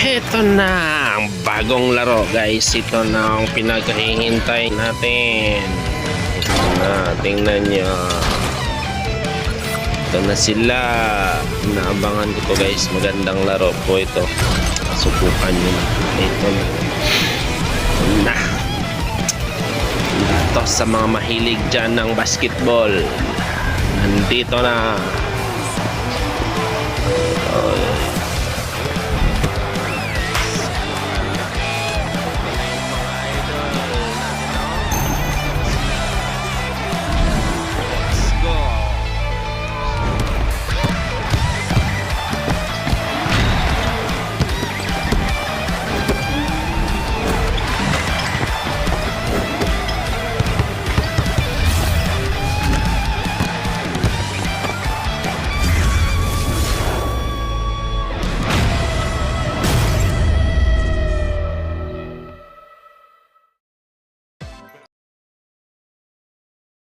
Ito na ang bagong laro guys. Ito na ang pinaghihintay natin. Ito na, tingnan nyo. Ito na sila. Naabangan ko to guys. Magandang laro po ito. Subukan nyo na. Ito na. Ito sa mga mahilig dyan ng basketball. Nandito na. Oh,